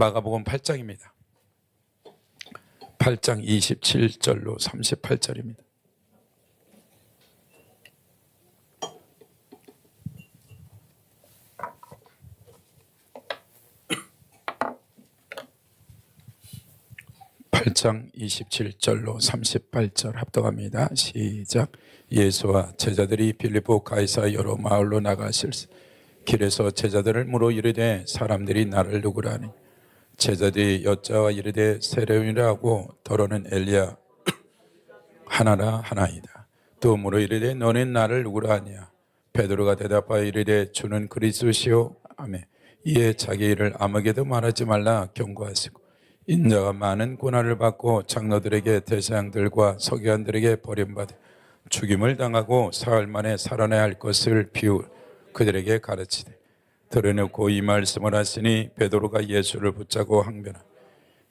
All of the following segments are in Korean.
마가복음 8장입니다. 8장 27절로 38절입니다. (8장 27절로 38절) 합독합니다. 시작. 예수와 제자들이 빌립보 가이사 여러 마을로 나가실 길에서 제자들을 물어 이르되 사람들이 나를 누구라 하니 제자들이 여짜와 이르되 세례요한이라 하고 더러는 엘리야 하나라 하나이다. 또 물어 이르되 너는 나를 누구라 하냐. 베드로가 대답하여 이르되 주는 그리스도시요 아멘. 이에 자기 일을 아무에게도 말하지 말라 경고하시고 인자가 많은 고난을 받고 장로들에게 대제사장들과 서기관들에게 버림받아 죽임을 당하고 사흘 만에 살아나야 할 것을 비유 그들에게 가르치되 들어놓고 이 말씀을 하시니 베드로가 예수를 붙잡고 항변하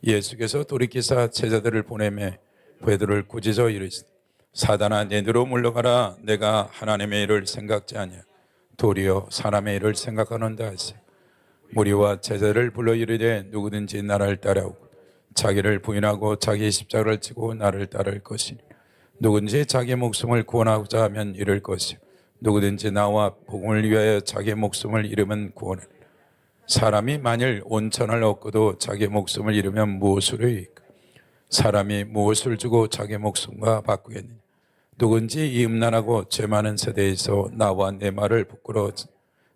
예수께서 돌이키사 제자들을 보내매 베드로를 꾸짖어 이르시되 사단아 내게로 물러가라. 내가 하나님의 일을 생각지 아니하 도리어 사람의 일을 생각하는다 하시고 무리와 제자를 불러 이르되 누구든지 나를 따라오고 자기를 부인하고 자기 십자가를 지고 나를 따를 것이니 누구든지 자기 목숨을 구원하고자 하면 잃을 것이요 누구든지 나와 복음을 위하여 자기 목숨을 잃으면 구원하리라. 사람이 만일 온천을 얻고도 자기 목숨을 잃으면 무엇으로 이익까? 사람이 무엇을 주고 자기 목숨과 바꾸겠느냐? 누군지 이 음란하고 죄 많은 세대에서 나와 내 말을 부끄러워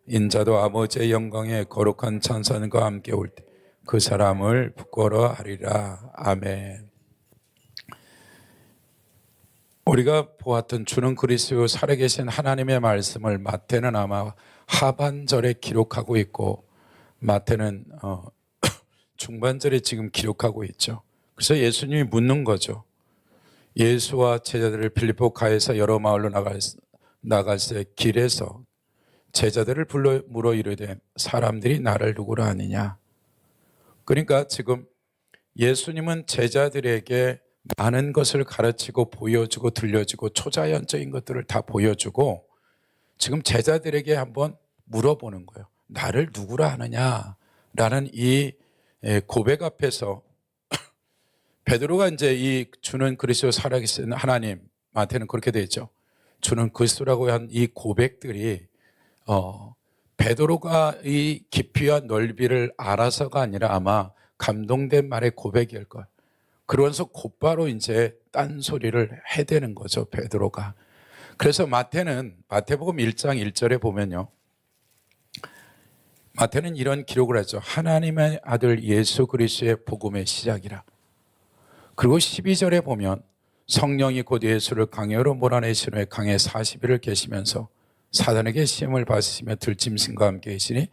인자도 아버지의 영광에 거룩한 찬송과 함께 올 때 그 사람을 부끄러워하리라. 아멘. 우리가 보았던 주는 그리스도 살아계신 하나님의 말씀을 마태는 아마 하반절에 기록하고 있고 마태는 중반절에 지금 기록하고 있죠. 그래서 예수님이 묻는 거죠. 예수와 제자들을 빌립보 가에서 여러 마을로 나갈 때 길에서 제자들을 불러 물어 이르되 사람들이 나를 누구라 하느냐. 그러니까 지금 예수님은 제자들에게 많은 것을 가르치고 보여주고 들려주고 초자연적인 것들을 다 보여주고 지금 제자들에게 한번 물어보는 거예요. 나를 누구라 하느냐라는 이 고백 앞에서 베드로가 이제 이 주는 그리스도 살아계신 하나님한테는 그렇게 되어 있죠. 주는 그리스도라고 한 이 고백들이 베드로가 이 깊이와 넓이를 알아서가 아니라 아마 감동된 말의 고백일 거예요. 그러면서 곧바로 이제 딴소리를 해대는 거죠, 베드로가. 그래서 마태복음 1장 1절에 보면요. 마태는 이런 기록을 하죠. 하나님의 아들 예수 그리스도의 복음의 시작이라. 그리고 12절에 보면 성령이 곧 예수를 강요로 몰아내신 후에 강에 40일을 계시면서 사단에게 시험을 받으시며 들짐승과 함께 계시니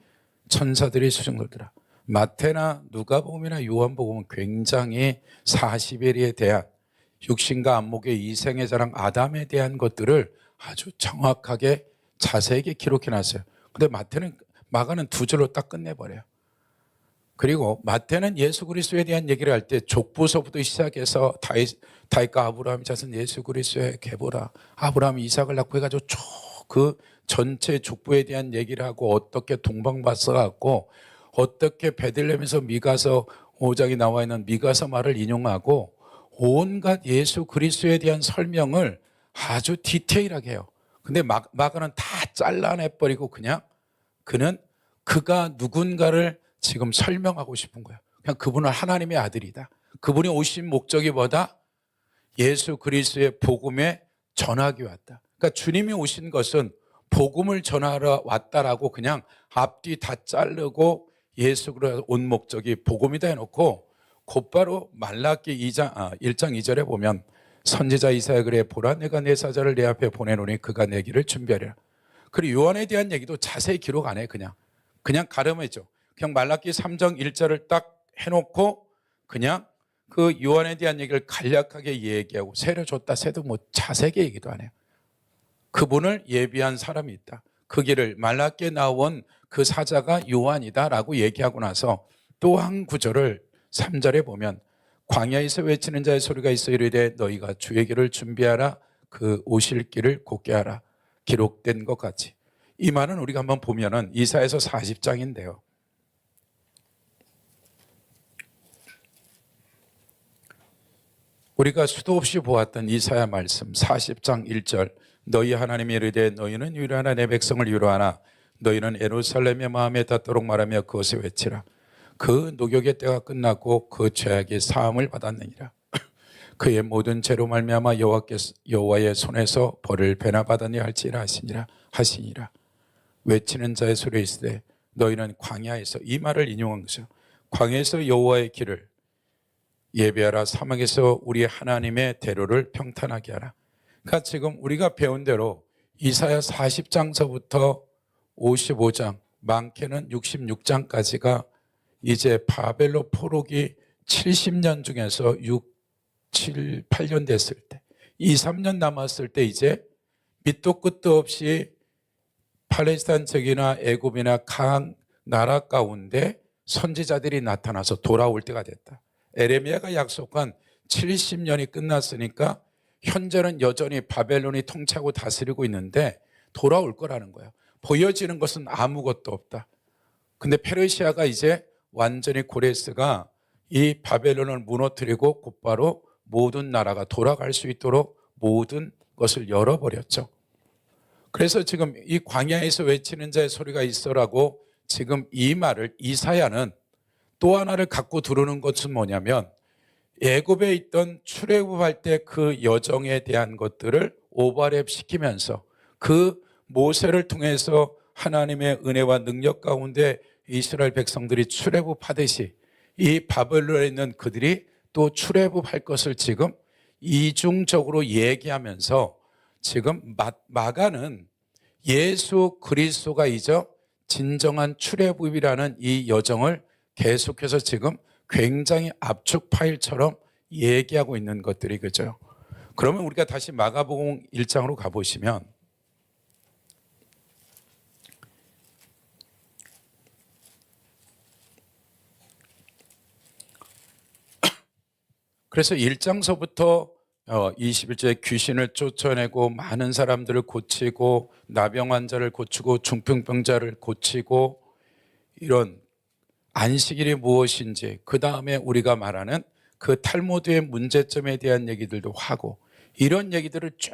천사들이 수중들더라. 마태나 누가복음이나 요한복음은 굉장히 40일에 대한 육신과 안목의 이생의 자랑 아담에 대한 것들을 아주 정확하게 자세하게 기록해놨어요. 근데 마가는 2절로 딱 끝내버려요. 그리고 마태는 예수 그리스도에 대한 얘기를 할 때 족보서부터 시작해서 다윗과 아브라함이 자손 예수 그리스도의 계보라. 아브라함이 이삭을 낳고 해가지고 그 전체 족보에 대한 얘기를 하고 어떻게 동방받서 갖고 어떻게 베들레헴에서 미가서 5장이 나와 있는 미가서 말을 인용하고 온갖 예수 그리스도에 대한 설명을 아주 디테일하게 해요. 근데 마가는 다 잘라내버리고 그가 누군가를 지금 설명하고 싶은 거예요. 그냥 그분은 하나님의 아들이다. 그분이 오신 목적이 뭐다? 예수 그리스도의 복음에 전하기 왔다. 그러니까 주님이 오신 것은 복음을 전하러 왔다라고 그냥 앞뒤 다 자르고 예수 그리스도 온 목적이 복음이다 해놓고 곧바로 말라기 1장 2절에 보면 선지자 이사야 그래 보라 내가 내 사자를 내 앞에 보내노니 그가 내 길을 준비하리라. 그리고 요한에 대한 얘기도 자세히 기록 안 해요. 그냥 가름했죠. 그냥 말라기 3장 1절을 딱 해놓고 그냥 그 요한에 대한 얘기를 간략하게 얘기하고 세례 줬다 세도 뭐 자세하게 얘기도 안 해요. 그분을 예비한 사람이 있다. 그 길을 말라기에 나온 그 사자가 요한이다라고 얘기하고 나서 또 한 구절을 3절에 보면 광야에서 외치는 자의 소리가 있어 이르되 너희가 주의 길을 준비하라 그 오실 길을 곧게 하라 기록된 것 같이. 이 말은 우리가 한번 보면은 이사야서 40장인데요. 우리가 수도 없이 보았던 이사야 말씀 40장 1절, 너희 하나님이 이르되 너희는 위로하나 내 백성을 위로하나 너희는 예루살렘의 마음에 닿도록 말하며 그것을 외치라. 그 녹역의 때가 끝났고 그 죄악이 사함을 받았느니라. 그의 모든 죄로 말미암아 여호와의 손에서 벌을 배나 받았니 할지라 하시니라. 외치는 자의 소리에 있으되 너희는 광야에서, 이 말을 인용한 것이요, 광야에서 여호와의 길을 예배하라. 사막에서 우리 하나님의 대로를 평탄하게 하라. 그러니까 지금 우리가 배운 대로 이사야 40장서부터 55장, 많게는 66장까지가 이제 바벨론 포로기 70년 중에서 6, 7, 8년 됐을 때, 2, 3년 남았을 때 이제 밑도 끝도 없이 팔레스타인 적이나 애굽이나 각 나라 가운데 선지자들이 나타나서 돌아올 때가 됐다. 에레미야가 약속한 70년이 끝났으니까 현재는 여전히 바벨론이 통치하고 다스리고 있는데 돌아올 거라는 거예요. 보여지는 것은 아무것도 없다. 근데 페르시아가 이제 완전히 고레스가 이 바벨론을 무너뜨리고 곧바로 모든 나라가 돌아갈 수 있도록 모든 것을 열어버렸죠. 그래서 지금 이 광야에서 외치는 자의 소리가 있어라고 지금 이 말을 이사야는 또 하나를 갖고 들어오는 것은 뭐냐면, 애굽에 있던 출애굽할 때 그 여정에 대한 것들을 오버랩 시키면서 그 모세를 통해서 하나님의 은혜와 능력 가운데 이스라엘 백성들이 출애굽하듯이 이 바벨론에 있는 그들이 또 출애굽할 것을 지금 이중적으로 얘기하면서 지금 마가는 예수 그리스도가 이제 진정한 출애굽이라는 이 여정을 계속해서 지금 굉장히 압축 파일처럼 얘기하고 있는 것들이 그죠. 그러면 우리가 다시 마가복음 1장으로 가보시면, 그래서 1장서부터 21절에 귀신을 쫓아내고 많은 사람들을 고치고 나병 환자를 고치고 중풍병자를 고치고 이런 안식일이 무엇인지, 그 다음에 우리가 말하는 그 탈무드의 문제점에 대한 얘기들도 하고, 이런 얘기들을 쭉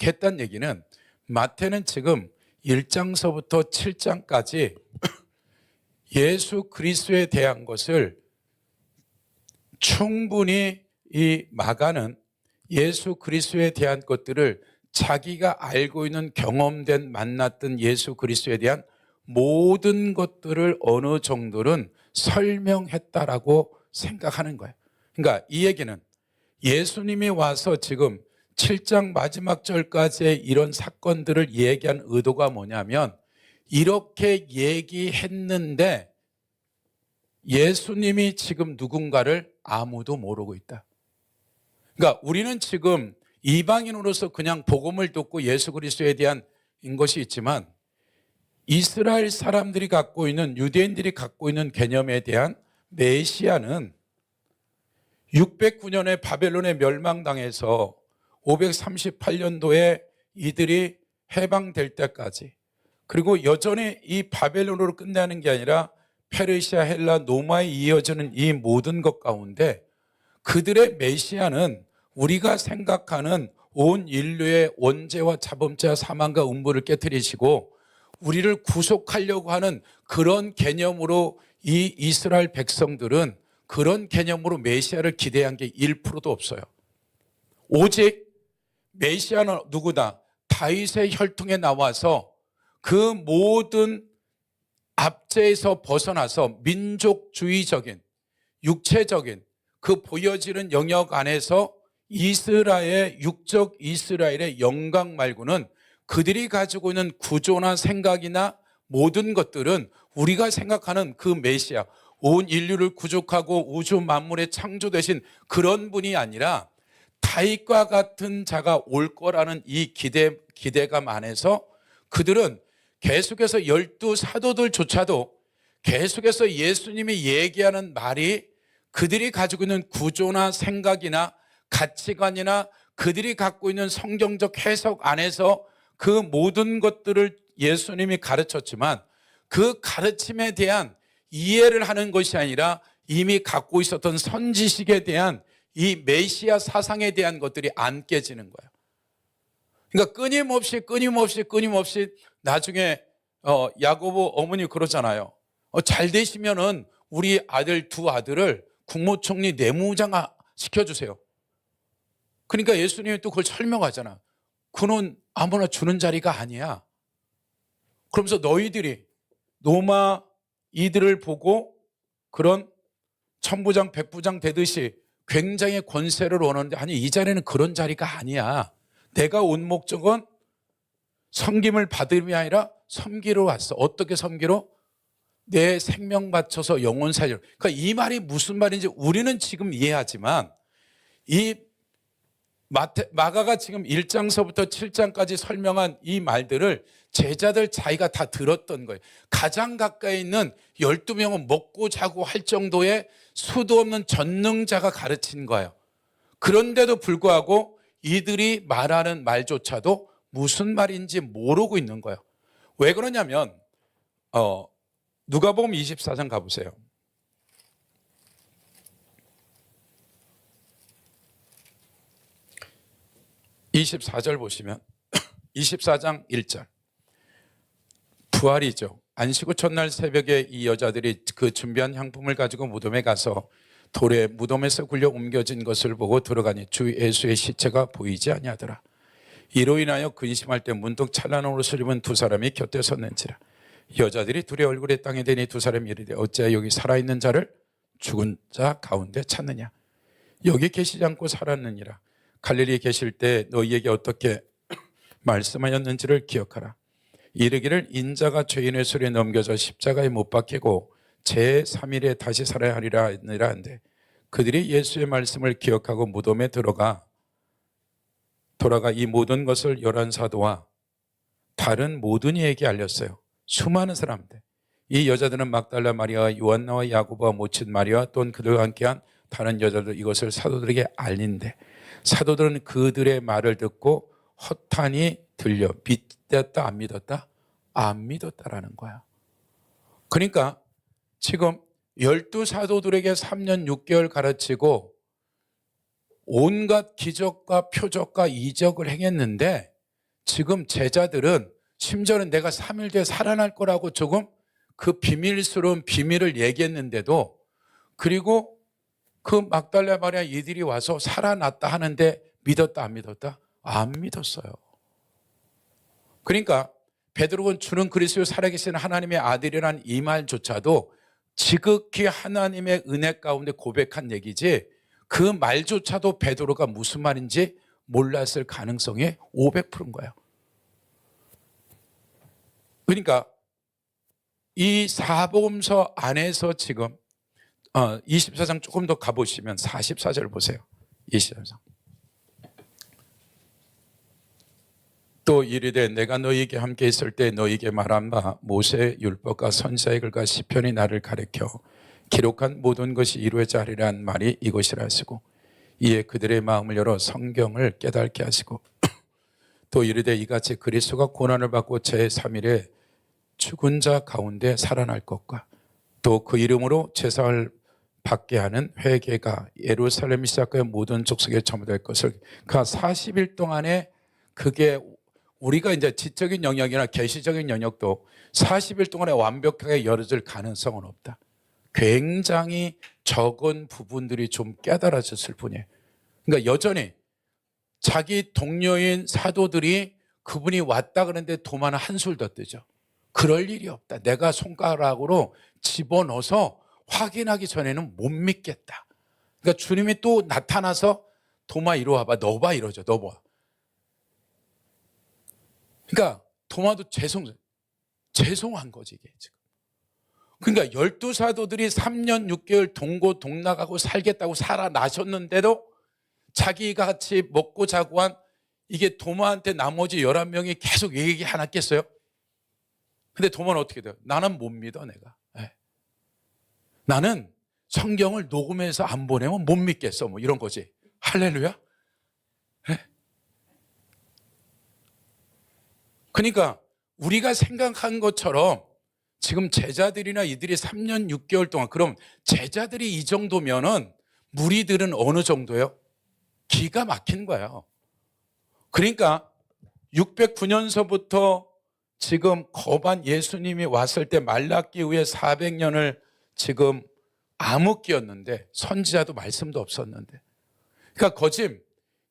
했단 얘기는 마태는 지금 1장서부터 7장까지 예수 그리스도에 대한 것을 충분히, 이 마가는 예수 그리스도에 대한 것들을 자기가 알고 있는 경험된 만났던 예수 그리스도에 대한 모든 것들을 어느 정도는 설명했다라고 생각하는 거예요. 그러니까 이 얘기는 예수님이 와서 지금 7장 마지막 절까지의 이런 사건들을 얘기한 의도가 뭐냐면, 이렇게 얘기했는데 예수님이 지금 누군가를 아무도 모르고 있다. 그러니까 우리는 지금 이방인으로서 그냥 복음을 듣고 예수 그리스도에 대한 것이 있지만, 이스라엘 사람들이 갖고 있는, 유대인들이 갖고 있는 개념에 대한 메시아는 609년에 바벨론에 멸망당해서 538년도에 이들이 해방될 때까지, 그리고 여전히 이 바벨론으로 끝나는 게 아니라 페르시아, 헬라, 로마에 이어지는 이 모든 것 가운데 그들의 메시아는 우리가 생각하는 온 인류의 원죄와 자범죄와 사망과 음부를 깨뜨리시고 우리를 구속하려고 하는 그런 개념으로 이 이스라엘 백성들은 그런 개념으로 메시아를 기대한 게 1%도 없어요. 오직 메시아는 누구다? 다윗의 혈통에 나와서 그 모든 압제에서 벗어나서 민족주의적인, 육체적인 그 보여지는 영역 안에서 이스라엘, 육적 이스라엘의 영광 말고는 그들이 가지고 있는 구조나 생각이나 모든 것들은 우리가 생각하는 그 메시아, 온 인류를 구족하고 우주 만물의 창조되신 그런 분이 아니라 다윗과 같은 자가 올 거라는 이 기대감 안에서 그들은 계속해서 12 사도들조차도 계속해서 예수님이 얘기하는 말이 그들이 가지고 있는 구조나 생각이나 가치관이나 그들이 갖고 있는 성경적 해석 안에서 그 모든 것들을 예수님이 가르쳤지만 그 가르침에 대한 이해를 하는 것이 아니라 이미 갖고 있었던 선지식에 대한 이 메시아 사상에 대한 것들이 안 깨지는 거예요. 그러니까 끊임없이 나중에 야고보 어머니 그러잖아요. 잘 되시면은 우리 아들 두 아들을 국무총리 내무장 시켜주세요. 그러니까 예수님이 또 그걸 설명하잖아. 그는 아무나 주는 자리가 아니야. 그러면서 너희들이 노마 이들을 보고 그런 천부장 백부장 되듯이 굉장히 권세를 원하는데, 아니 이 자리는 그런 자리가 아니야. 내가 온 목적은 섬김을 받음이 아니라 섬기러 왔어. 어떻게 섬기러? 내 생명 바쳐서 영혼 살려. 그러니까 이 말이 무슨 말인지 우리는 지금 이해하지만 이 마가가 지금 1장서부터 7장까지 설명한 이 말들을 제자들 자기가 다 들었던 거예요. 가장 가까이 있는 12명은 먹고 자고 할 정도의 수도 없는 전능자가 가르친 거예요. 그런데도 불구하고 이들이 말하는 말조차도 무슨 말인지 모르고 있는 거예요. 왜 그러냐면 누가복음 24장 가보세요. 24절 보시면 24장 1절 부활이죠. 안식 후 첫날 새벽에 이 여자들이 그 준비한 향품을 가지고 무덤에 가서 돌에 무덤에서 굴려 옮겨진 것을 보고 들어가니 주 예수의 시체가 보이지 아니하더라. 이로 인하여 근심할 때 문득 찬란한 옷을 입은 두 사람이 곁에 섰는지라. 여자들이 둘의 얼굴에 땅에 대니 두 사람이 이르되 어찌하여 여기 살아있는 자를 죽은 자 가운데 찾느냐. 여기 계시지 않고 살았느니라. 갈릴리에 계실 때 너희에게 어떻게 말씀하였는지를 기억하라. 이르기를 인자가 죄인의 손에 넘겨져 십자가에 못 박히고 제3일에 다시 살아야 하리라 한데 그들이 예수의 말씀을 기억하고 무덤에 돌아가 이 모든 것을 11사도와 다른 모든 이에게 알렸어요. 수많은 사람들. 이 여자들은 막달라 마리아와 요한나와 야고보와 모친 마리아와 또는 그들과 함께한 다른 여자들 이것을 사도들에게 알린대. 사도들은 그들의 말을 듣고 허탄이 들려 믿었다 안 믿었다? 안 믿었다라는 거야. 그러니까 지금 12사도들에게 3년 6개월 가르치고 온갖 기적과 표적과 이적을 행했는데 지금 제자들은 심지어는 내가 3일 뒤에 살아날 거라고 조금 그 비밀스러운 비밀을 얘기했는데도, 그리고 그 막달라 마리아 이들이 와서 살아났다 하는데 믿었다 안 믿었다? 안 믿었어요. 그러니까 베드로는 주는 그리스도 살아계신 하나님의 아들이라는 이 말조차도 지극히 하나님의 은혜 가운데 고백한 얘기지 그 말조차도 베드로가 무슨 말인지 몰랐을 가능성이 500%인 거예요. 그러니까 이 사복음서 안에서 지금 24장 조금 더 가보시면 44절 보세요. 24장. 또 이르되 내가 너희에게 함께 있을 때 너희에게 말한 바 모세의 율법과 선지자의 글과 시편이 나를 가르쳐 기록한 모든 것이 이루어져 하리란 말이 이것이라 하시고 이에 그들의 마음을 열어 성경을 깨닫게 하시고 또 이르되 이같이 그리스도가 고난을 받고 제3일에 죽은 자 가운데 살아날 것과 또 그 이름으로 제사를 받게 하는 회개가 예루살렘 시작하여 모든 족속에 전부될 것을 그 40일 동안에 그게 우리가 이제 지적인 영역이나 계시적인 영역도 40일 동안에 완벽하게 열어질 가능성은 없다. 굉장히 적은 부분들이 좀 깨달아졌을 뿐이에요. 그러니까 여전히 자기 동료인 사도들이 그분이 왔다 그러는데 도마는 한술 더 뜨죠. 그럴 일이 없다. 내가 손가락으로 집어넣어서 확인하기 전에는 못 믿겠다. 그러니까 주님이 또 나타나서 도마 이리 와봐. 너 봐 이러죠. 너 봐. 그러니까 도마도 죄송한 거지 이게 지금. 그러니까 12사도들이 3년 6개월 동고동락하고 살겠다고 살아나셨는데도 자기가 같이 먹고 자고 한 이게 도마한테 나머지 11명이 계속 얘기 안 했겠어요? 근데 도마는 어떻게 돼요? 나는 못 믿어 내가. 네. 나는 성경을 녹음해서 안 보내면 못 믿겠어 뭐 이런 거지. 할렐루야. 네. 그러니까 우리가 생각한 것처럼 지금 제자들이나 이들이 3년 6개월 동안, 그럼 제자들이 이 정도면은 무리들은 어느 정도요? 기가 막힌 거예요. 그러니까 609년서부터 지금 거반 예수님이 왔을 때 말라기 후에 400년을 지금 암흑기였는데, 선지자도 말씀도 없었는데, 그러니까 거짐,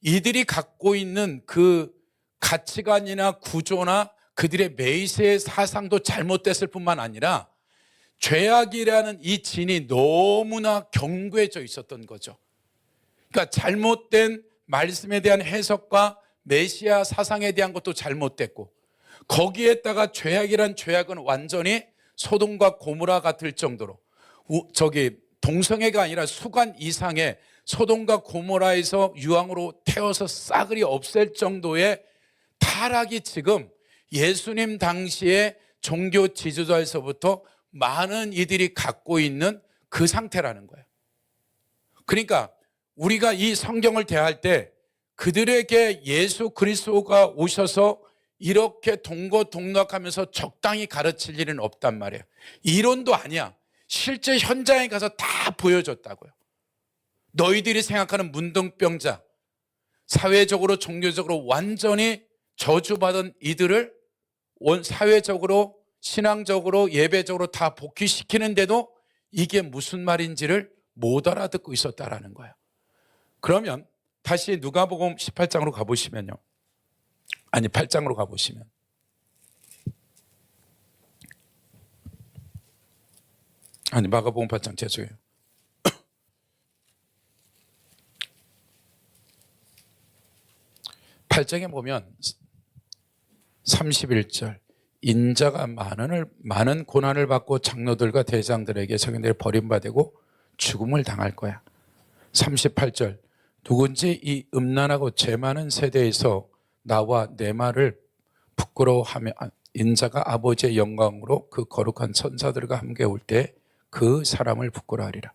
이들이 갖고 있는 그 가치관이나 구조나 그들의 메시의 사상도 잘못됐을 뿐만 아니라 죄악이라는 이 진이 너무나 경괴해져 있었던 거죠. 그러니까 잘못된 말씀에 대한 해석과 메시아 사상에 대한 것도 잘못됐고, 거기에다가 죄악이란 죄악은 완전히 소돔과 고모라 같을 정도로 동성애가 아니라 수간 이상의 소돔과 고모라에서 유황으로 태워서 싸그리 없앨 정도의 타락이 지금 예수님 당시의 종교 지도자에서부터 많은 이들이 갖고 있는 그 상태라는 거예요. 그러니까 우리가 이 성경을 대할 때 그들에게 예수 그리스도가 오셔서 이렇게 동고동락하면서 적당히 가르칠 일은 없단 말이에요. 이론도 아니야. 실제 현장에 가서 다 보여줬다고요. 너희들이 생각하는 문둥병자, 사회적으로 종교적으로 완전히 저주받은 이들을 사회적으로 신앙적으로 예배적으로 다 복귀시키는데도 이게 무슨 말인지를 못 알아듣고 있었다라는 거예요. 그러면 다시 누가복음 18장으로 가보시면요. 아니 8장으로 가보시면, 아니 마가복음 8장 죄송해요. 8장에 보면 31절, 인자가 많은 고난을 받고 장로들과 대장들에게 서기관들에 버림받고 죽음을 당할 거야. 38절, 누군지 이 음란하고 죄 많은 세대에서 나와 내 말을 부끄러워하며 인자가 아버지의 영광으로 그 거룩한 천사들과 함께 올 때 그 사람을 부끄러워하리라.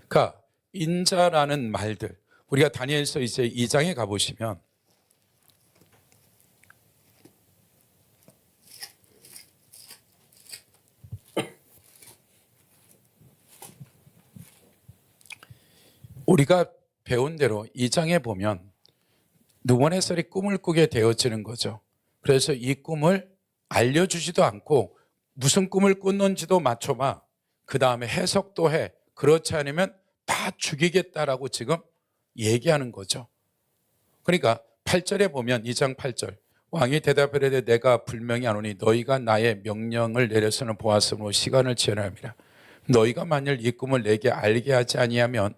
그러니까 인자라는 말들, 우리가 다니엘서 이제 2장에 가보시면 우리가 배운 대로 2장에 보면 느부갓네살이 꿈을 꾸게 되어지는 거죠. 그래서 이 꿈을 알려주지도 않고 무슨 꿈을 꿨는지도 맞춰봐, 그 다음에 해석도 해, 그렇지 않으면 다 죽이겠다라고 지금 얘기하는 거죠. 그러니까 8절에 보면 2장 8절, 왕이 대답하되 내가 불명이 하노니 너희가 나의 명령을 내려서는 보았으므로 시간을 지연함이라. 너희가 만일 이 꿈을 내게 알게 하지 아니하면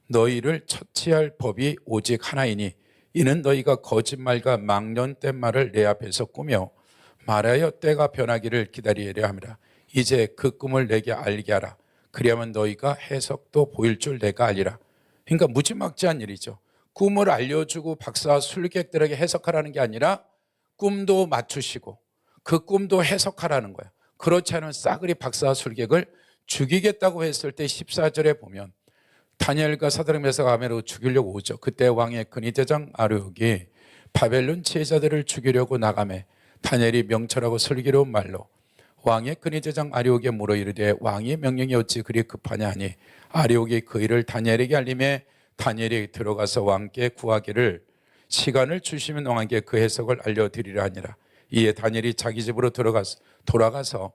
너희를 처치할 법이 오직 하나이니 이는 너희가 거짓말과 망령된 말을 내 앞에서 꾸며 말하여 때가 변하기를 기다리려 함이라. 이제 그 꿈을 내게 알게 하라. 그리하면 너희가 해석도 보일 줄 내가 알리라. 그러니까 무지막지한 일이죠. 꿈을 알려주고 박사 술객들에게 해석하라는 게 아니라 꿈도 맞추시고 그 꿈도 해석하라는 거야. 그렇지 않으면 싸그리 박사 술객을 죽이겠다고 했을 때 14절에 보면 다니엘과 사드락 메삭 아벨을 죽이려고 오죠. 그때 왕의 근위대장 아르욕이 바벨론 지혜자들을 죽이려고 나가매 다니엘이 명철하고 슬기로운 말로 왕의 근위대장 아르욕에 물어 이르되 왕의 명령이 어찌 그리 급하냐 하니 아르욕이 그 일을 다니엘에게 알림해 다니엘이 들어가서 왕께 구하기를 시간을 주시면 왕에게 그 해석을 알려드리라 하니라. 이에 다니엘이 자기 집으로 돌아가서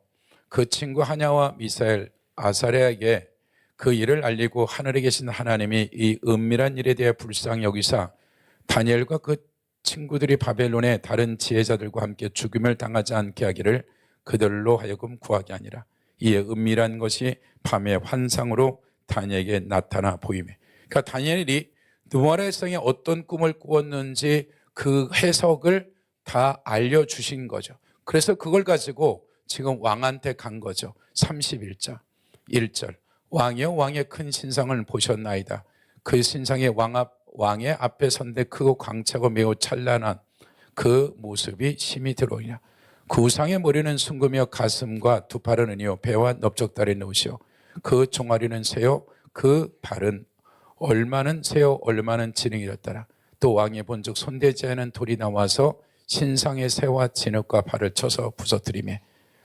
그 친구 하냐와 미사엘 아사랴에게 그 일을 알리고 하늘에 계신 하나님이 이 은밀한 일에 대해 불쌍히 여기사 다니엘과 그 친구들이 바벨론의 다른 지혜자들과 함께 죽임을 당하지 않게 하기를 그들로 하여금 구하게 하니라. 이에 은밀한 것이 밤의 환상으로 다니엘에게 나타나 보이매. 그러니까 다니엘이 느부갓네살이 어떤 꿈을 꾸었는지 그 해석을 다 알려주신 거죠. 그래서 그걸 가지고 지금 왕한테 간 거죠. 31절 1절, 왕이여 왕의 큰 신상을 보셨나이다. 그 신상의 왕의 앞에 선대 크고 광채고 매우 찬란한 그 모습이 심히 들어오냐. 그 우상의 머리는 순금이요 가슴과 두 팔은 은이요 배와 넓적다리는 옷이요 그 종아리는 새요 그 발은 얼마는 새요 얼마는 진흙이었더라. 또 왕이 본즉 손대지 않은 돌이 나와서 신상의 새와 진흙과 발을 쳐서 부서뜨리매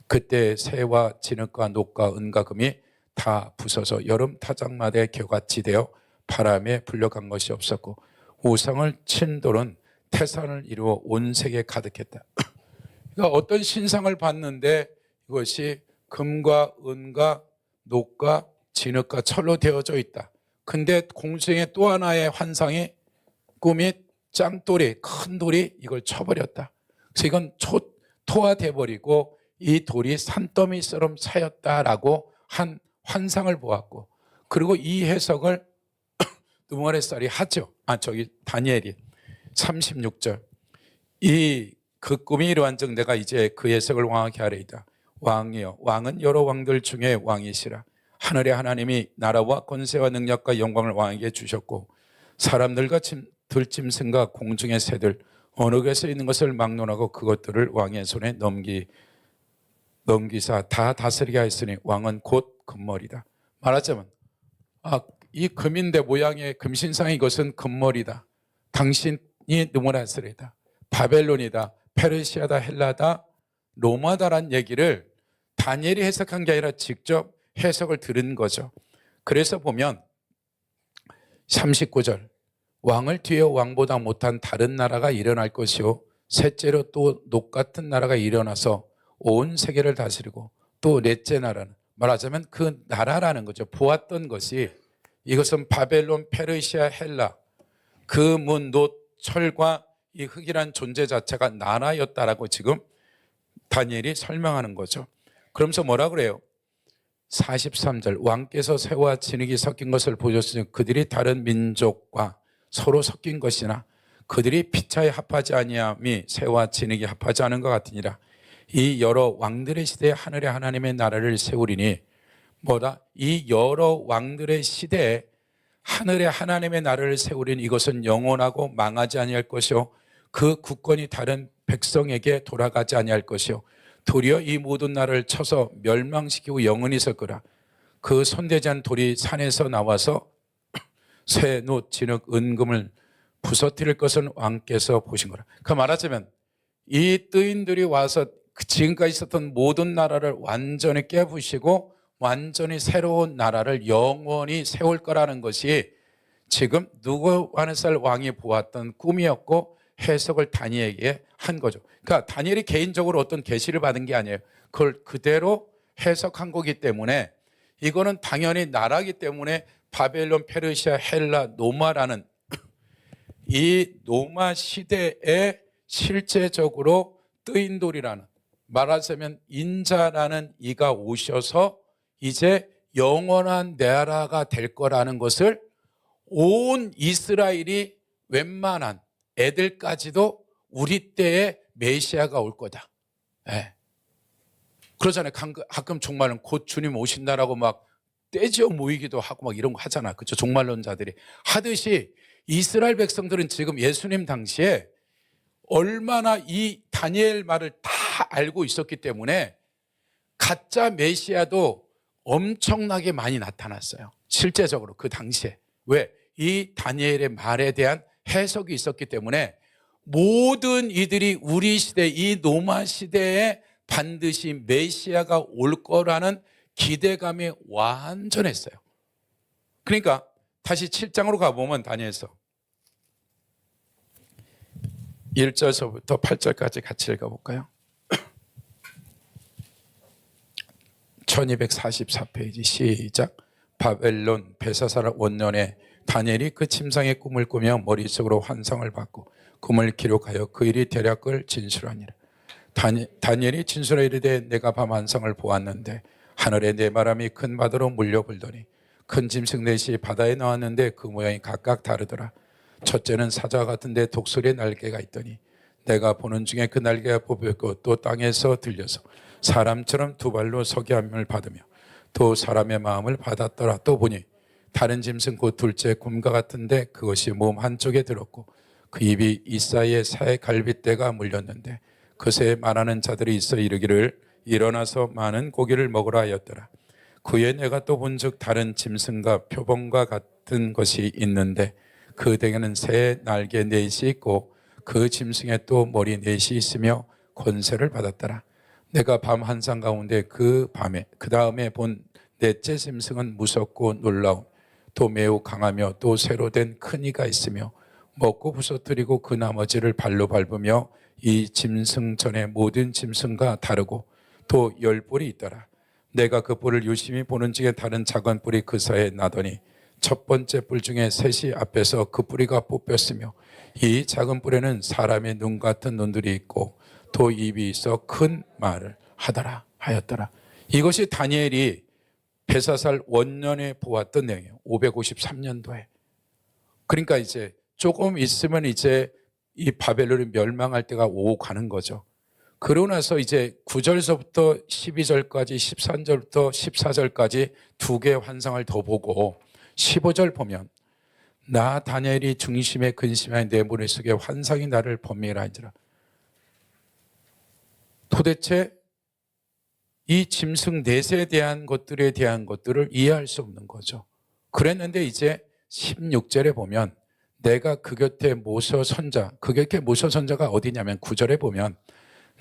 그때 새와 진흙과 녹과 은과 금이 다 부서서 여름 타작마대 겨같이 되어 바람에 불려간 것이 없었고 우상을 친 돌은 태산을 이루어 온 세계에 가득했다. 그러니까 어떤 신상을 봤는데 이것이 금과 은과 녹과 진흙과 철로 되어져 있다. 근데 공중에 또 하나의 환상이 꿈이 짱돌이 큰 돌이 이걸 쳐버렸다. 그래서 이건 토화돼 버리고 이 돌이 산더미처럼 차였다라고 한 환상을 보았고, 그리고 이 해석을 느부갓네살이 하죠. 다니엘이 36절 그 꿈이 이러한즉 내가 이제 그 해석을 왕에게 하리이다. 왕이여, 왕은 여러 왕들 중에 왕이시라. 하늘의 하나님이 나라와 권세와 능력과 영광을 왕에게 주셨고 사람들과 들짐승과 공중의 새들 어느 곳에 있는 것을 막론하고 그것들을 왕의 손에 넘기사 다 다스리게 하였으니 왕은 곧 금머리다. 말하자면 이 금인데 모양의 금신상의 이것은 금머리다. 당신이 느부갓네살이다. 바벨론이다. 페르시아다. 헬라다. 로마다란 얘기를 다니엘이 해석한 게 아니라 직접 해석을 들은 거죠. 그래서 보면 39절 왕을 뒤에 왕보다 못한 다른 나라가 일어날 것이요 셋째로 또 녹 같은 나라가 일어나서 온 세계를 다스리고 또 넷째 나라는 말하자면 그 나라라는 거죠. 보았던 것이 이것은 바벨론, 페르시아, 헬라 금, 놋, 철과 이 흙이란 존재 자체가 나라였다라고 지금 다니엘이 설명하는 거죠. 그러면서 뭐라 그래요? 43절 왕께서 새와 진흙이 섞인 것을 보셨으니 그들이 다른 민족과 서로 섞인 것이나 그들이 피차에 합하지 아니함이 새와 진흙이 합하지 않은 것 같으니라. 이 여러 왕들의 시대에 하늘의 하나님의 나라를 세우리니 이 여러 왕들의 시대에 하늘의 하나님의 나라를 세우리니 이것은 영원하고 망하지 아니할 것이요 그 국권이 다른 백성에게 돌아가지 아니할 것이요 도리어 이 모든 나라를 쳐서 멸망시키고 영원히 설 거라. 그 손대지 않은 돌이 산에서 나와서 쇠, 놋, 진흙, 은금을 부서뜨릴 것은 왕께서 보신 거라. 그 말하자면 이 뜨인들이 와서 지금까지 있었던 모든 나라를 완전히 깨부시고 완전히 새로운 나라를 영원히 세울 거라는 것이 지금 느부갓네살 왕이 보았던 꿈이었고 해석을 다니엘에게 한 거죠. 그러니까 다니엘이 개인적으로 어떤 계시를 받은 게 아니에요. 그걸 그대로 해석한 거기 때문에 이거는 당연히 나라기 때문에 바벨론, 페르시아, 헬라, 노마라는 이 노마 시대에 실제적으로 뜨인 돌이라는 말하자면 인자라는 이가 오셔서 이제 영원한 나라가 될 거라는 것을 온 이스라엘이 웬만한 애들까지도 우리 때에 메시아가 올 거다. 네. 그러잖아요. 가끔 종말은 곧 주님 오신다라고 막 떼지어 모이기도 하고 막 이런 거 하잖아. 그렇죠? 종말론자들이 하듯이 이스라엘 백성들은 지금 예수님 당시에 얼마나 이 다니엘 말을 다 알고 있었기 때문에 가짜 메시아도 엄청나게 많이 나타났어요. 실제적으로 그 당시에. 왜? 이 다니엘의 말에 대한 해석이 있었기 때문에 모든 이들이 우리 시대, 이 노마 시대에 반드시 메시아가 올 거라는 기대감이 완전했어요. 그러니까 다시 7장으로 가보면 다니엘서 1절서부터 8절까지 같이 읽어볼까요? 1244페이지 시작. 바벨론 베사사라 원년에 다니엘이 그 침상의 꿈을 꾸며 머릿속으로 환상을 받고 꿈을 기록하여 그 일이 대략을 진술하니라. 다니엘이 진술하여 이르되 내가 밤 환상을 보았는데 하늘에 네 바람이 큰 바다로 몰려 불더니 큰 짐승 넷이 바다에 나왔는데 그 모양이 각각 다르더라. 첫째는 사자 같은데 독수리의 날개가 있더니 내가 보는 중에 그 날개가 뽑혔고 또 땅에서 들려서 사람처럼 두 발로 서기함을 받으며 또 사람의 마음을 받았더라. 또 보니 다른 짐승 곧 둘째 곰과 같은데 그것이 몸 한쪽에 들었고 그 입이 이사이의 사의 갈빗대가 물렸는데 그새 말하는 자들이 있어 이르기를 일어나서 많은 고기를 먹으라 하였더라. 그에 내가 또 본즉 다른 짐승과 표범과 같은 것이 있는데 그 등에는 새 날개 넷이 있고 그 짐승에 또 머리 넷이 있으며 권세를 받았더라. 내가 밤 한상 가운데 그 다음에 본 넷째 짐승은 무섭고 놀라운 또 매우 강하며 또 새로 된 큰 이가 있으며 먹고 부서뜨리고 그 나머지를 발로 밟으며 이 짐승 전에 모든 짐승과 다르고 또 10뿔이 있더라. 내가 그 뿔을 유심히 보는 중에 다른 작은 뿔이 그 사이에 나더니 첫 번째 뿔 중에 셋이 앞에서 그 뿌리가 뽑혔으며 이 작은 뿔에는 사람의 눈 같은 눈들이 있고 또 입이 있어 큰 말을 하더라 하였더라. 이것이 다니엘이 벨사살 원년에 보았던 내용이에요. 553년도에. 그러니까 이제 조금 있으면 이제 이 바벨론이 멸망할 때가 오고 가는 거죠. 그러고 나서 이제 9절서부터 12절까지 13절부터 14절까지 두 개의 환상을 더 보고 15절 보면 나 다니엘이 중심에 근심하여 내 머릿속에 환상이 나를 범미하니라. 도대체 이 짐승 넷에 대한 것들에 대한 것들을 이해할 수 없는 거죠. 그랬는데 이제 16절에 보면 내가 그 곁에 모서 선자, 그 곁에 모서 선자가 어디냐면 9절에 보면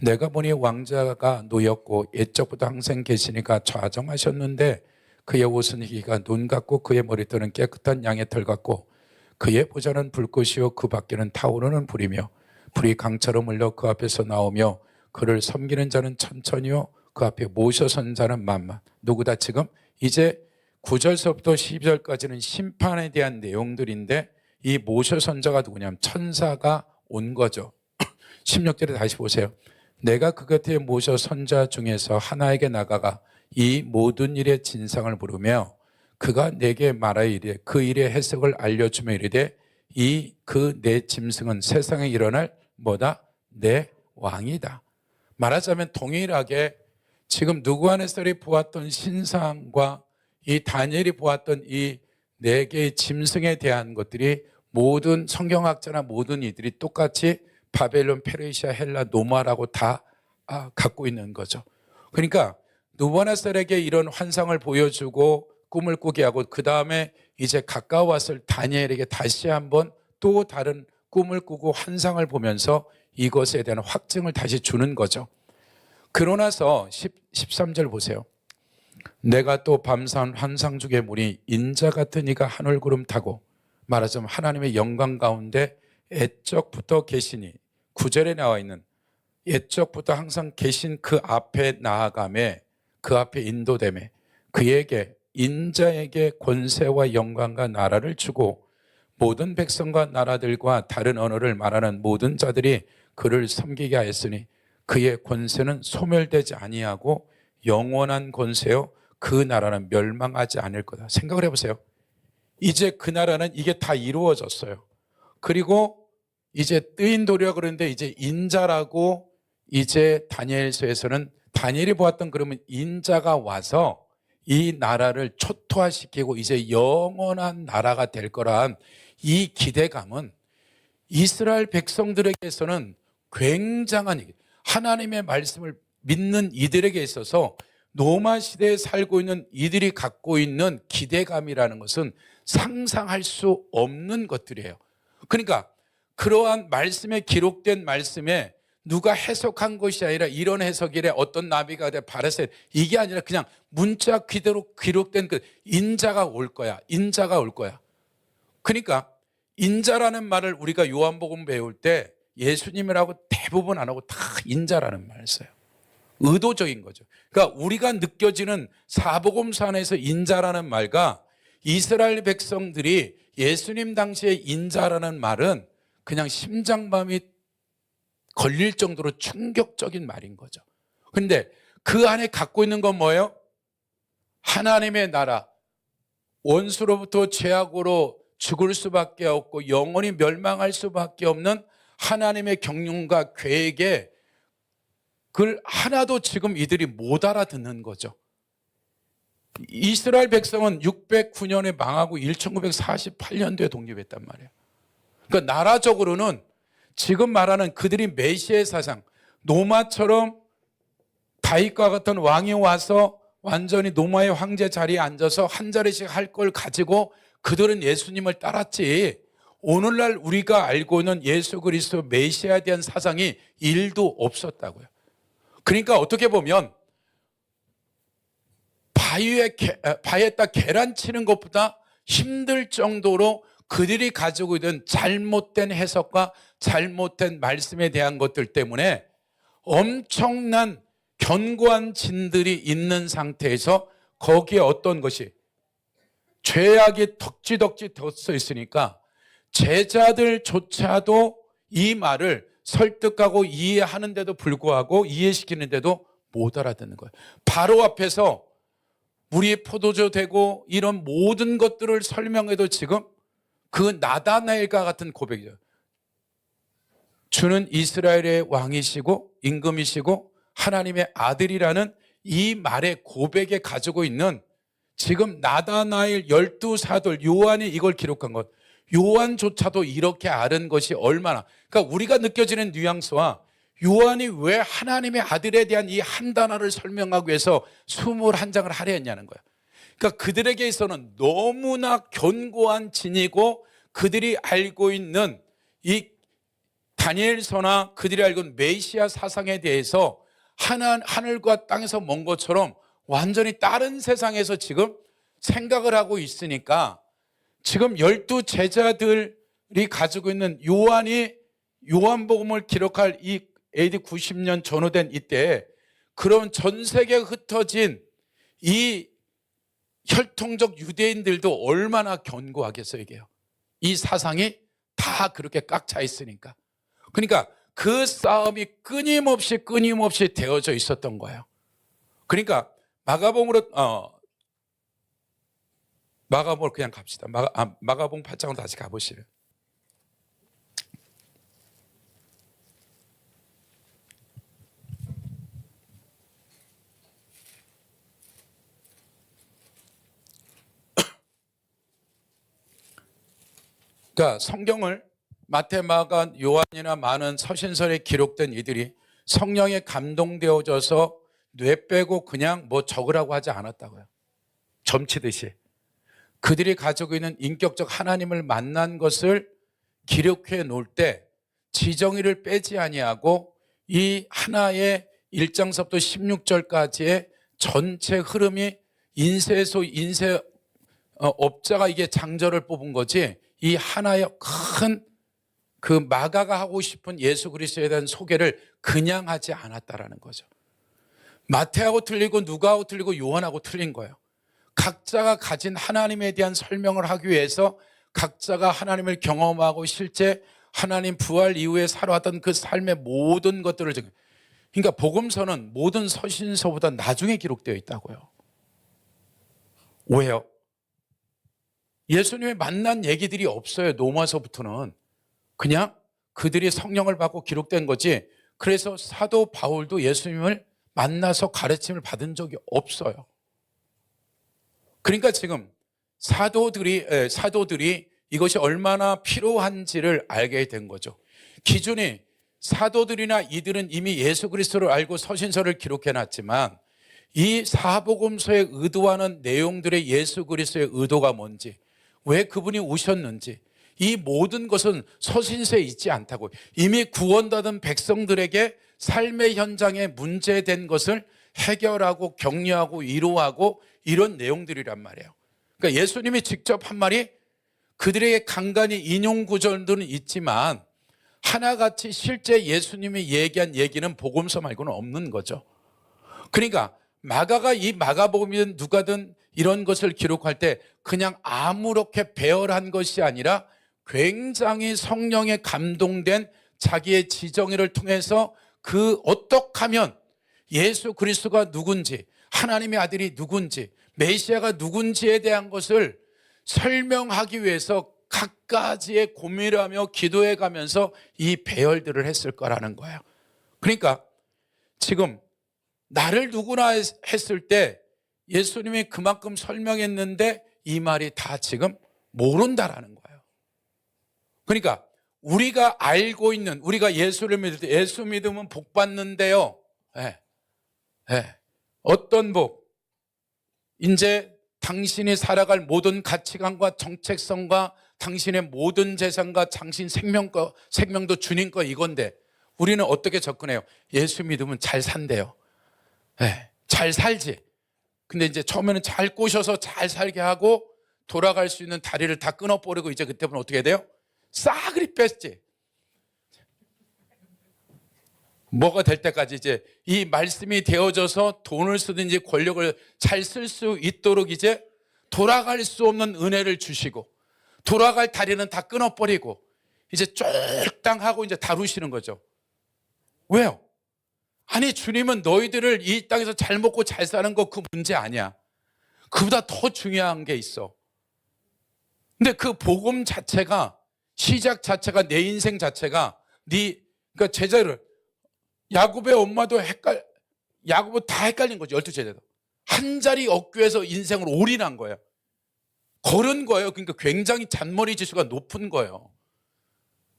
내가 보니 왕자가 놓였고 옛적부터 항상 계시니까 좌정하셨는데 그의 옷은 희가 눈 같고 그의 머리털은 깨끗한 양의 털 같고 그의 보좌는 불꽃이요 그 밖에는 타오르는 불이며 불이 강처럼 흘러 그 앞에서 나오며 그를 섬기는 자는 천천히요 그 앞에 모셔 선 자는 만만. 누구다? 지금 이제 9절서부터 12절까지는 심판에 대한 내용들인데 이 모셔 선 자가 누구냐면 천사가 온 거죠. 16절에 다시 보세요. 내가 그 곁에 모셔 선자 중에서 하나에게 나가가 이 모든 일의 진상을 물으며 그가 내게 말하여 이르되 그 일의 해석을 알려주며 이르되 이 그 내 짐승은 세상에 일어날 뭐다? 내 왕이다. 말하자면 동일하게 지금 느부갓네살이 보았던 신상과 이 다니엘이 보았던 이 네 개의 짐승에 대한 것들이 모든 성경학자나 모든 이들이 똑같이 바벨론, 페르시아, 헬라, 노마라고 다 갖고 있는 거죠. 그러니까 느부갓네살에게 이런 환상을 보여주고 꿈을 꾸게 하고 그 다음에 이제 가까웠을 다니엘에게 다시 한번 또 다른 꿈을 꾸고 환상을 보면서 이것에 대한 확증을 다시 주는 거죠. 그러나서 13절 보세요. 내가 또 밤산 환상 중에 보니 인자 같은 이가 하늘 구름 타고 말하자면 하나님의 영광 가운데 옛적부터 계시니 9절에 나와 있는 옛적부터 항상 계신 그 앞에 나아가매 그 앞에 인도되매 그에게 인자에게 권세와 영광과 나라를 주고 모든 백성과 나라들과 다른 언어를 말하는 모든 자들이 그를 섬기게 하였으니 그의 권세는 소멸되지 아니하고 영원한 권세요 그 나라는 멸망하지 않을 거다. 생각을 해보세요. 이제 그 나라는 이게 다 이루어졌어요. 그리고 이제 뜨인 돌이라 그러는데 이제 인자라고 이제 다니엘서에서는 다니엘이 보았던 그러면 인자가 와서 이 나라를 초토화시키고 이제 영원한 나라가 될 거란 이 기대감은 이스라엘 백성들에게서는 굉장한 하나님의 말씀을 믿는 이들에게 있어서 노마 시대에 살고 있는 이들이 갖고 있는 기대감이라는 것은 상상할 수 없는 것들이에요. 그러니까 그러한 말씀에 기록된 말씀에 누가 해석한 것이 아니라 이런 해석이래 어떤 나비가 돼 바라세 이게 아니라 그냥 문자 그대로 기록된 그 인자가 올 거야. 인자가 올 거야. 그러니까 인자라는 말을 우리가 요한복음 배울 때 예수님이라고 대부분 안 하고 다 인자라는 말을 써요. 의도적인 거죠. 그러니까 우리가 느껴지는 사복음서 안에서 인자라는 말과 이스라엘 백성들이 예수님 당시에 인자라는 말은 그냥 심장마비 걸릴 정도로 충격적인 말인 거죠. 그런데 그 안에 갖고 있는 건 뭐예요? 하나님의 나라, 원수로부터 죄악으로 죽을 수밖에 없고 영원히 멸망할 수밖에 없는 하나님의 경륜과 계획에 그걸 하나도 지금 이들이 못 알아듣는 거죠. 이스라엘 백성은 609년에 망하고 1948년도에 독립했단 말이에요. 그러니까 나라적으로는 지금 말하는 그들이 메시아의 사상, 노마처럼 다윗과 같은 왕이 와서 완전히 노마의 황제 자리에 앉아서 한 자리씩 할 걸 가지고 그들은 예수님을 따랐지 오늘날 우리가 알고 있는 예수 그리스도 메시아에 대한 사상이 일도 없었다고요. 그러니까 어떻게 보면 바위에다 계란 치는 것보다 힘들 정도로 그들이 가지고 있는 잘못된 해석과 잘못된 말씀에 대한 것들 때문에 엄청난 견고한 진들이 있는 상태에서 거기에 어떤 것이 죄악이 덕지덕지 덧서 있으니까 제자들조차도 이 말을 설득하고 이해하는데도 불구하고 이해시키는데도 못 알아듣는 거예요. 바로 앞에서 물이 포도주 되고 이런 모든 것들을 설명해도 지금 그 나다나엘과 같은 고백이죠. 주는 이스라엘의 왕이시고 임금이시고 하나님의 아들이라는 이 말의 고백에 가지고 있는 지금 나다나엘 12사도 요한이 이걸 기록한 것, 요한조차도 이렇게 아는 것이 얼마나, 그러니까 우리가 느껴지는 뉘앙스와 요한이 왜 하나님의 아들에 대한 이 한 단어를 설명하기 위해서 21장을 하려 했냐는 거야. 그러니까 그들에게 있어서는 너무나 견고한 진이고 그들이 알고 있는 이 다니엘서나 그들이 알고 있는 메시아 사상에 대해서 하늘과 땅에서 먼 것처럼 완전히 다른 세상에서 지금 생각을 하고 있으니까 지금 12제자들이 가지고 있는 요한이 요한복음을 기록할 이 AD 90년 전후된 이때 그런 전 세계에 흩어진 이 혈통적 유대인들도 얼마나 견고하겠어요, 이게요. 이 사상이 다 그렇게 꽉 차 있으니까. 그러니까 그 싸움이 끊임없이 되어져 있었던 거예요. 그러니까 마가복음으로 마가복음 그냥 갑시다. 마가복음 8장으로 다시 가보시면. 그러니까 성경을 마태, 마가, 요한이나 많은 서신설에 기록된 이들이 성령에 감동되어져서 뇌 빼고 그냥 뭐 적으라고 하지 않았다고요. 점치듯이. 그들이 가지고 있는 인격적 하나님을 만난 것을 기록해 놓을 때 지정의를 빼지 아니하고 이 하나의 1장서부터 16절까지의 전체 흐름이 인쇄소 업자가 이게 장절을 뽑은 거지 이 하나의 큰 그 마가가 하고 싶은 예수 그리스도에 대한 소개를 그냥 하지 않았다라는 거죠. 마태하고 틀리고 누가하고 틀리고 요한하고 틀린 거예요. 각자가 가진 하나님에 대한 설명을 하기 위해서 각자가 하나님을 경험하고 실제 하나님 부활 이후에 살아왔던 그 삶의 모든 것들을 그러니까 복음서는 모든 서신서보다 나중에 기록되어 있다고요. 왜요? 예수님의 만난 얘기들이 없어요. 로마서부터는. 그냥 그들이 성령을 받고 기록된 거지. 그래서 사도 바울도 예수님을 만나서 가르침을 받은 적이 없어요. 그러니까 지금 사도들이 이것이 얼마나 필요한지를 알게 된 거죠. 기준이 사도들이나 이들은 이미 예수 그리스도를 알고 서신서를 기록해놨지만 이 사복음서에 의도하는 내용들의 예수 그리스도의 의도가 뭔지, 왜 그분이 오셨는지, 이 모든 것은 서신서에 있지 않다고. 이미 구원받은 백성들에게 삶의 현장에 문제된 것을 해결하고 격려하고 위로하고 이런 내용들이란 말이에요. 그러니까 예수님이 직접 한 말이 그들에게 간간히 인용 구절들은 있지만 하나같이 실제 예수님이 얘기한 얘기는 복음서 말고는 없는 거죠. 그러니까 마가가 이 마가복음이든 누가든 이런 것을 기록할 때 그냥 아무렇게 배열한 것이 아니라 굉장히 성령에 감동된 자기의 지정의를 통해서 그 어떻게 하면 예수 그리스도가 누군지, 하나님의 아들이 누군지, 메시아가 누군지에 대한 것을 설명하기 위해서 각가지의 고민을 하며 기도해 가면서 이 배열들을 했을 거라는 거예요. 그러니까 지금 나를 누구나 했을 때 예수님이 그만큼 설명했는데 이 말이 다 지금 모른다라는 거예요. 그러니까 우리가 알고 있는, 우리가 예수를 믿을 때 예수 믿으면 복 받는데요. 어떤 복? 이제 당신이 살아갈 모든 가치관과 정체성과 당신의 모든 재산과 당신 생명도 주님 거 이건데 우리는 어떻게 접근해요? 예수 믿으면 잘 산대요. 잘 살지. 근데 이제 처음에는 잘 꼬셔서 잘 살게 하고 돌아갈 수 있는 다리를 다 끊어버리고 이제 그때부터 어떻게 돼요? 싸그리 뺐지. 뭐가 될 때까지 이제 이 말씀이 되어져서 돈을 쓰든지 권력을 잘 쓸 수 있도록 이제 돌아갈 수 없는 은혜를 주시고 돌아갈 다리는 다 끊어버리고 이제 쫄땅하고 이제 다루시는 거죠. 왜요? 아니 주님은 너희들을 이 땅에서 잘 먹고 잘 사는 거 그 문제 아니야. 그보다 더 중요한 게 있어. 근데 그 복음 자체가 시작 자체가 내 인생 자체가 그러니까 제자를 야곱의 엄마도 야곱은 다 헷갈린 거죠. 12제자도 한 자리 얻기 위해서 인생을 올인한 거예요. 걸은 거예요. 그러니까 굉장히 잔머리 지수가 높은 거예요.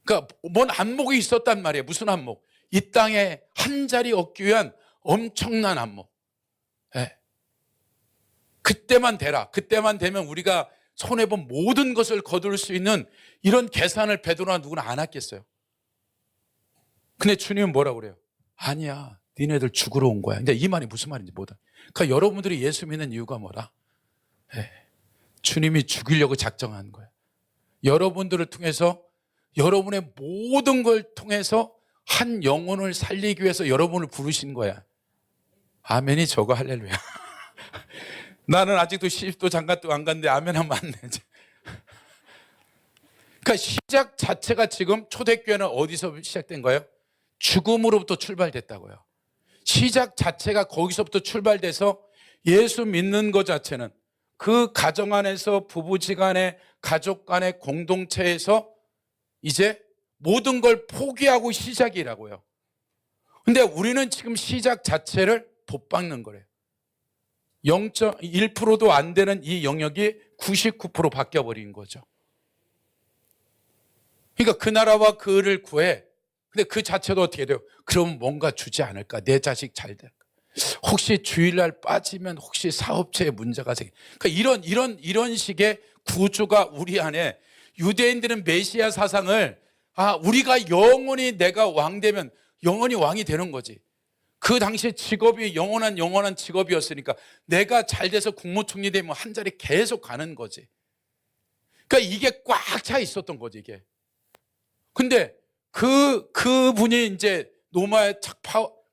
그러니까 뭔 안목이 있었단 말이에요. 무슨 안목? 이 땅에 한 자리 얻기 위한 엄청난 안목. 네. 그때만 되라. 그때만 되면 우리가 손해본 모든 것을 거둘 수 있는 이런 계산을 베드로나 누구나 안 했겠어요. 근데 주님은 뭐라고 그래요? 아니야. 니네들 죽으러 온 거야. 근데 이 말이 무슨 말인지 모르다. 그러니까 여러분들이 예수 믿는 이유가 뭐라? 네. 주님이 죽이려고 작정한 거예요. 여러분들을 통해서 여러분의 모든 걸 통해서 한 영혼을 살리기 위해서 여러분을 부르신 거야. 아멘이 저거 할렐루야. 나는 아직도 시집도 장가도 안 갔는데 아멘 하면 안 되지. 그러니까 시작 자체가 지금 초대교회는 어디서 시작된 거예요? 죽음으로부터 출발됐다고요. 시작 자체가 거기서부터 출발돼서 예수 믿는 것 자체는 그 가정 안에서 부부지간에 가족 간의 공동체에서 이제 모든 걸 포기하고 시작이라고요. 근데 우리는 지금 시작 자체를 봇박는 거래요. 0.1%도 안 되는 이 영역이 99% 바뀌어버린 거죠. 그러니까 그 나라와 그를 구해. 근데 그 자체도 어떻게 돼요? 그럼 뭔가 주지 않을까? 내 자식 잘 될까? 혹시 주일날 빠지면 혹시 사업체에 문제가 생겨. 그러니까 이런 식의 구조가 우리 안에 유대인들은 메시아 사상을 우리가 영원히 내가 왕 되면 영원히 왕이 되는 거지. 그 당시에 직업이 영원한 직업이었으니까 내가 잘 돼서 국무총리 되면 한 자리 계속 가는 거지. 그러니까 이게 꽉 차 있었던 거지, 이게. 근데 그분이 이제 노마의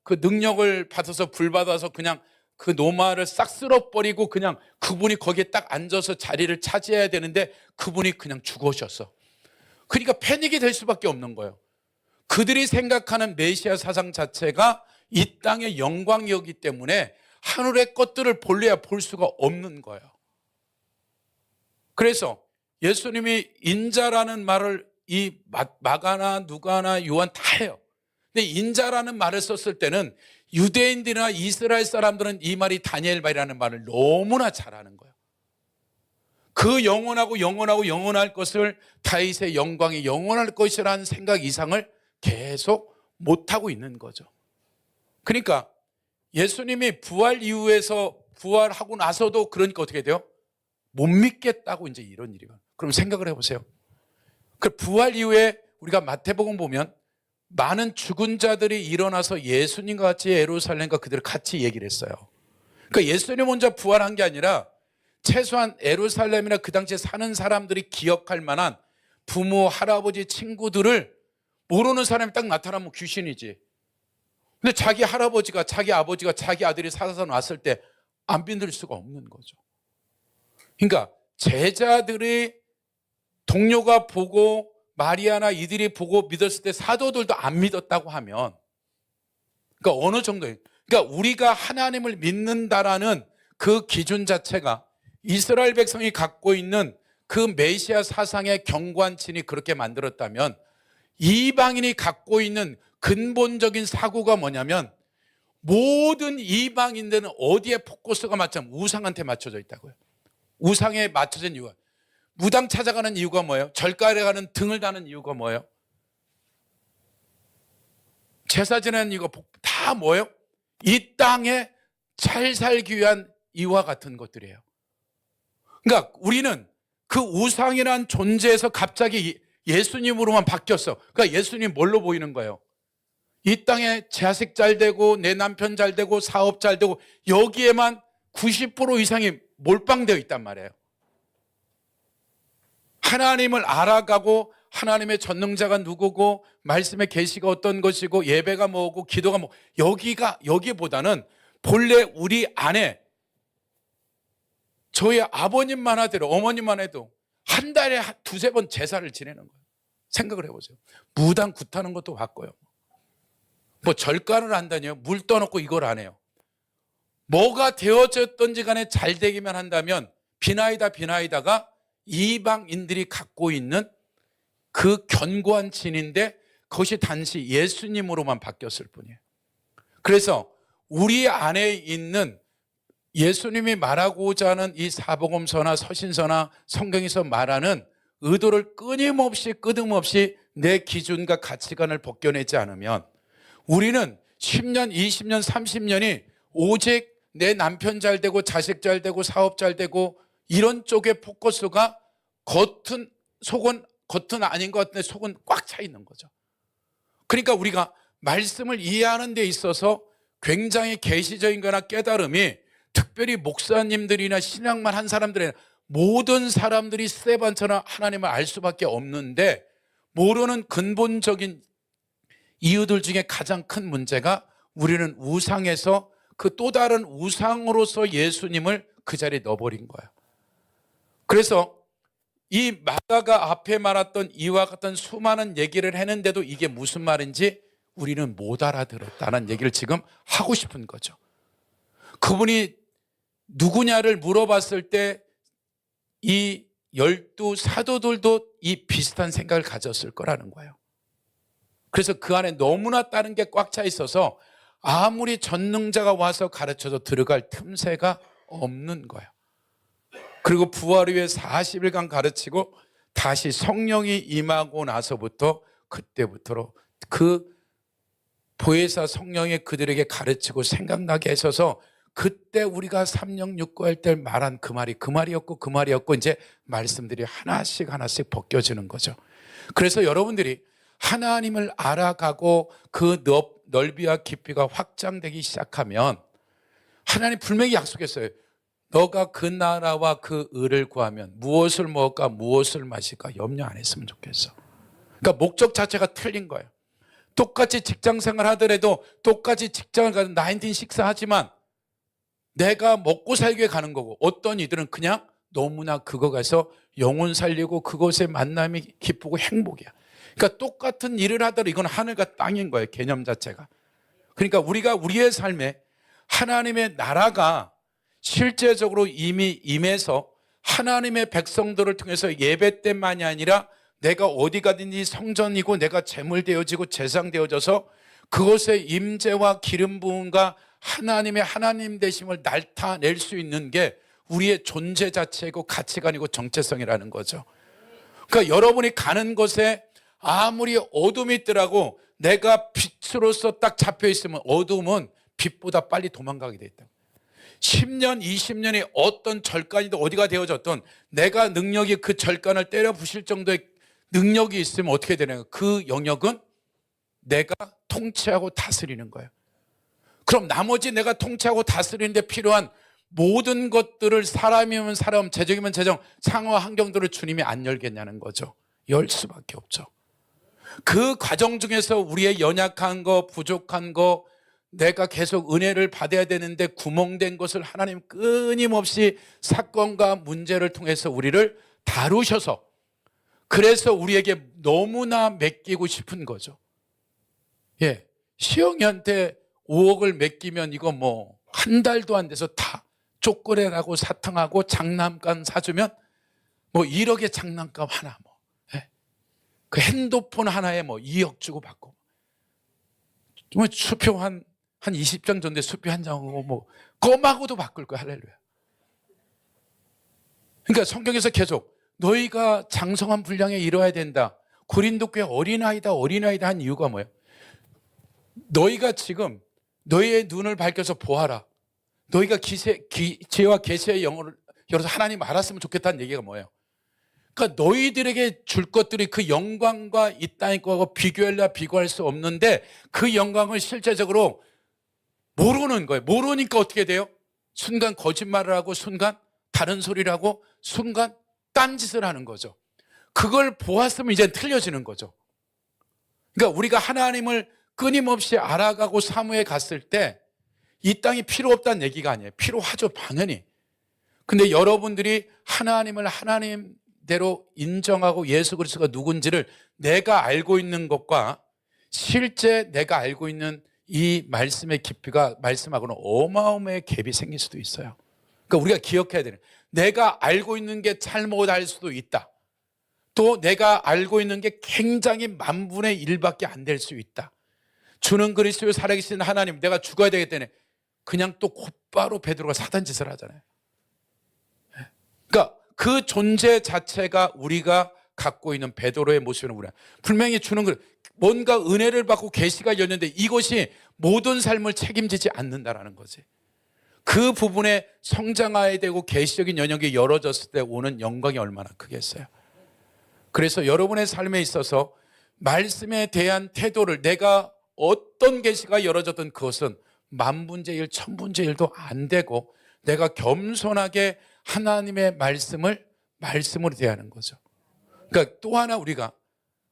그 능력을 받아서 불받아서 그냥 그 노마를 싹 쓸어버리고 그냥 그분이 거기에 딱 앉아서 자리를 차지해야 되는데 그분이 그냥 죽으셨어. 그러니까 패닉이 될 수밖에 없는 거예요. 그들이 생각하는 메시아 사상 자체가 이 땅의 영광이었기 때문에 하늘의 것들을 볼래야 볼 수가 없는 거예요. 그래서 예수님이 인자라는 말을 이 마가나 누가나 요한 다 해요. 근데 인자라는 말을 썼을 때는 유대인들이나 이스라엘 사람들은 이 말이 다니엘 말이라는 말을 너무나 잘하는 거예요. 그 영원할 것을 다윗의 영광이 영원할 것이라는 생각 이상을 계속 못하고 있는 거죠. 그러니까 예수님이 부활 이후에서 부활하고 나서도 그러니까 어떻게 돼요? 못 믿겠다고 이제 이런 일이. 그럼 생각을 해보세요. 그 부활 이후에 우리가 마태복음 보면 많은 죽은 자들이 일어나서 예수님과 같이 예루살렘과 그들을 같이 얘기를 했어요. 그러니까 예수님 혼자 부활한 게 아니라 최소한 예루살렘이나 그 당시에 사는 사람들이 기억할 만한 부모, 할아버지, 친구들을 모르는 사람이 딱 나타나면 귀신이지. 근데 자기 할아버지가, 자기 아버지가, 자기 아들이 살아서 왔을 때 안 믿을 수가 없는 거죠. 그러니까 제자들이 동료가 보고 마리아나 이들이 보고 믿었을 때 사도들도 안 믿었다고 하면 그러니까 어느 정도예요. 그러니까 우리가 하나님을 믿는다라는 그 기준 자체가 이스라엘 백성이 갖고 있는 그 메시아 사상의 경관친이 그렇게 만들었다면 이방인이 갖고 있는 근본적인 사고가 뭐냐면 모든 이방인들은 어디에 포커스가 맞추면 우상한테 맞춰져 있다고요. 우상에 맞춰진 이유가 무당 찾아가는 이유가 뭐예요? 절가에 가는 등을 다는 이유가 뭐예요? 제사 지내는 이유가 다 뭐예요? 이 땅에 잘 살기 위한 이와 같은 것들이에요. 그러니까 우리는 그 우상이란 존재에서 갑자기 예수님으로만 바뀌었어. 그러니까 예수님 뭘로 보이는 거예요? 이 땅에 자식 잘 되고 내 남편 잘 되고 사업 잘 되고 여기에만 90% 이상이 몰빵되어 있단 말이에요. 하나님을 알아가고 하나님의 전능자가 누구고 말씀의 계시가 어떤 것이고 예배가 뭐고 기도가 뭐 여기보다는 본래 우리 안에 저희 아버님만 하더라도 어머님만 해도 한 달에 두세 번 제사를 지내는 거예요. 생각을 해보세요. 무당 굿하는 것도 봤고요. 뭐 절간을 한다니요. 물 떠놓고 이걸 안 해요. 뭐가 되어졌던지 간에 잘 되기만 한다면 비나이다가 이방인들이 갖고 있는 그 견고한 진인데 그것이 단지 예수님으로만 바뀌었을 뿐이에요. 그래서 우리 안에 있는 예수님이 말하고자 하는 이 사복음서나 서신서나 성경에서 말하는 의도를 끊임없이 내 기준과 가치관을 벗겨내지 않으면 우리는 10년, 20년, 30년이 오직 내 남편 잘 되고 자식 잘 되고 사업 잘 되고 이런 쪽에 포커스가 겉은 아닌 것 같은데 속은 꽉 차 있는 거죠. 그러니까 우리가 말씀을 이해하는 데 있어서 굉장히 계시적인 거나 깨달음이 특별히 목사님들이나 신앙만 한 사람들의 모든 사람들이 스테반처럼 하나님을 알 수밖에 없는데 모르는 근본적인 이유들 중에 가장 큰 문제가 우리는 우상에서 그 또 다른 우상으로서 예수님을 그 자리에 넣어버린 거예요. 그래서 이 마가가 앞에 말했던 이와 같은 수많은 얘기를 했는데도 이게 무슨 말인지 우리는 못 알아들었다는 얘기를 지금 하고 싶은 거죠. 그분이 누구냐를 물어봤을 때 이 12 사도들도 이 비슷한 생각을 가졌을 거라는 거예요. 그래서 그 안에 너무나 다른 게 꽉 차 있어서 아무리 전능자가 와서 가르쳐도 들어갈 틈새가 없는 거예요. 그리고 부활 후에 40일간 가르치고 다시 성령이 임하고 나서부터 그때부터 그 보혜사 성령이 그들에게 가르치고 생각나게 하셔서 그때 우리가 366구 할 때 말한 그 말이었고 이제 말씀들이 하나씩 벗겨지는 거죠. 그래서 여러분들이 하나님을 알아가고 그 넓이와 깊이가 확장되기 시작하면 하나님 분명히 약속했어요. 너가 그 나라와 그 의를 구하면 무엇을 먹을까 무엇을 마실까 염려 안 했으면 좋겠어. 그러니까 목적 자체가 틀린 거예요. 똑같이 직장생활 하더라도 똑같이 직장을 가서 9to6 하지만 내가 먹고 살기 위해 가는 거고 어떤 이들은 그냥 너무나 그거 가서 영혼 살리고 그것의 만남이 기쁘고 행복이야. 그러니까 똑같은 일을 하더라도 이건 하늘과 땅인 거예요. 개념 자체가. 그러니까 우리가 우리의 삶에 하나님의 나라가 실제적으로 이미 임해서 하나님의 백성들을 통해서 예배 때만이 아니라 내가 어디 가든지 성전이고 내가 제물 되어지고 제상 되어져서 그것의 임재와 기름 부음과 하나님의 하나님 되심을 나타낼 수 있는 게 우리의 존재 자체이고 가치관이고 정체성이라는 거죠. 그러니까 여러분이 가는 곳에 아무리 어둠이 있더라고 내가 빛으로서 딱 잡혀 있으면 어둠은 빛보다 빨리 도망가게 돼 있다. 10년, 20년이 어떤 절간이든 어디가 되어졌든 내가 능력이 그 절간을 때려 부실 정도의 능력이 있으면 어떻게 되냐면 그 영역은 내가 통치하고 다스리는 거예요. 그럼 나머지 내가 통치하고 다스리는 데 필요한 모든 것들을 사람이면 사람, 재정이면 재정, 상호 환경들을 주님이 안 열겠냐는 거죠. 열 수밖에 없죠. 그 과정 중에서 우리의 연약한 거, 부족한 거, 내가 계속 은혜를 받아야 되는데 구멍된 것을 하나님 끊임없이 사건과 문제를 통해서 우리를 다루셔서 그래서 우리에게 너무나 맡기고 싶은 거죠. 예, 시영이한테 5억을 맡기면 이거 뭐 한 달도 안 돼서 다 쪼꼬레라고 사탕하고 장난감 사주면 뭐 1억의 장난감 하나 뭐, 예? 그 핸드폰 하나에 뭐 2억 주고 받고 뭐 수표 한 20장 전에 수표 한 장하고 뭐 껌하고도 바꿀 거야. 할렐루야. 그러니까 성경에서 계속 너희가 장성한 분량에 이뤄야 된다. 고린도 교회 어린아이다 한 이유가 뭐예요? 너희가 지금 너희의 눈을 밝혀서 보아라. 너희가 지혜와 계시의 영을 열어서 하나님 알았으면 좋겠다는 얘기가 뭐예요? 그러니까 너희들에게 줄 것들이 그 영광과 이 땅의 것과 비교할 수 없는데 그 영광을 실제적으로 모르는 거예요. 모르니까 어떻게 돼요? 순간 거짓말을 하고 순간 다른 소리를 하고 순간 딴짓을 하는 거죠. 그걸 보았으면 이제 틀려지는 거죠. 그러니까 우리가 하나님을 끊임없이 알아가고 사모해 갔을 때 이 땅이 필요 없다는 얘기가 아니에요. 필요하죠, 당연히. 근데 여러분들이 하나님을 하나님대로 인정하고 예수 그리스도가 누군지를 내가 알고 있는 것과 실제 내가 알고 있는 이 말씀의 깊이가 말씀하고는 어마어마하게 갭이 생길 수도 있어요. 그러니까 우리가 기억해야 되는, 내가 알고 있는 게 잘못할 수도 있다. 또 내가 알고 있는 게 굉장히 만분의 1밖에 안 될 수 있다. 주는 그리스도의 살아계신 하나님, 내가 죽어야 되겠다네. 그냥 또 곧바로 베드로가 사단 짓을 하잖아요. 그러니까 그 존재 자체가 우리가 갖고 있는 베드로의 모습은 우리가 분명히 주는 것, 뭔가 은혜를 받고 계시가 열렸는데 이것이 모든 삶을 책임지지 않는다라는 거지. 그 부분에 성장해야 되고 계시적인 영역이 열어졌을 때 오는 영광이 얼마나 크겠어요. 그래서 여러분의 삶에 있어서 말씀에 대한 태도를, 내가 어떤 계시가 열어졌든 그것은 만분의 1, 천분의 1도 안 되고 내가 겸손하게 하나님의 말씀으로 대하는 거죠. 그러니까 또 하나 우리가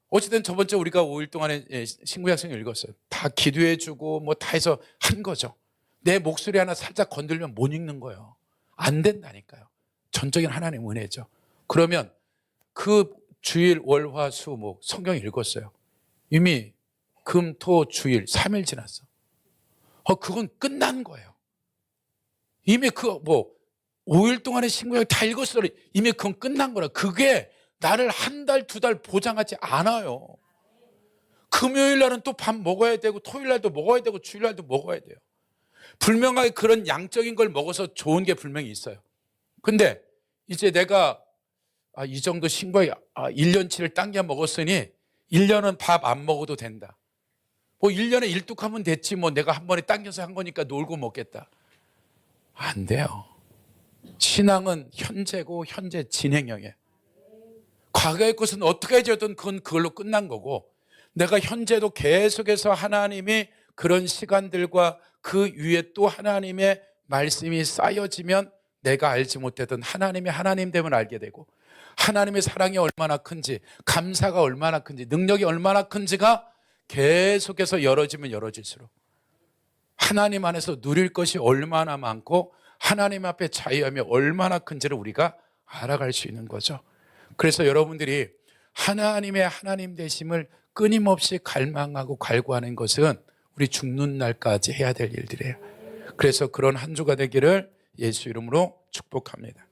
어쨌든 저번 주에 우리가 5일 동안에 신구약성을 읽었어요. 다 기도해주고 뭐 다 해서 한 거죠. 내 목소리 하나 살짝 건들면 못 읽는 거예요. 안 된다니까요. 전적인 하나님의 은혜죠. 그러면 그 주일, 월, 화, 수, 목 성경 읽었어요. 이미 금, 토, 주일 3일 지났어. 그건 끝난 거예요. 이미 5일 동안의 신구약 다 읽었어요. 이미 그건 끝난 거라. 그게 나를 한 달, 두 달 보장하지 않아요. 금요일 날은 또 밥 먹어야 되고 토요일 날도 먹어야 되고 주일 날도 먹어야 돼요. 분명하게 그런 양적인 걸 먹어서 좋은 게 분명히 있어요. 근데 이제 내가 이 정도 신구약 1년치를 당겨 먹었으니 1년은 밥 안 먹어도 된다. 1년에 일뚝하면 됐지, 내가 한 번에 당겨서 한 거니까 놀고 먹겠다. 안 돼요. 신앙은 현재고 현재 진행형이에요. 과거의 것은 어떻게 해줘든 그건 그걸로 끝난 거고, 내가 현재도 계속해서 하나님이 그런 시간들과 그 위에 또 하나님의 말씀이 쌓여지면 내가 알지 못했던 하나님의 하나님됨을 알게 되고, 하나님의 사랑이 얼마나 큰지, 감사가 얼마나 큰지, 능력이 얼마나 큰지가 계속해서 열어지면 열어질수록 하나님 안에서 누릴 것이 얼마나 많고 하나님 앞에 자유함이 얼마나 큰지를 우리가 알아갈 수 있는 거죠. 그래서 여러분들이 하나님의 하나님 되심을 끊임없이 갈망하고 갈구하는 것은 우리 죽는 날까지 해야 될 일들이에요. 그래서 그런 한 주가 되기를 예수 이름으로 축복합니다.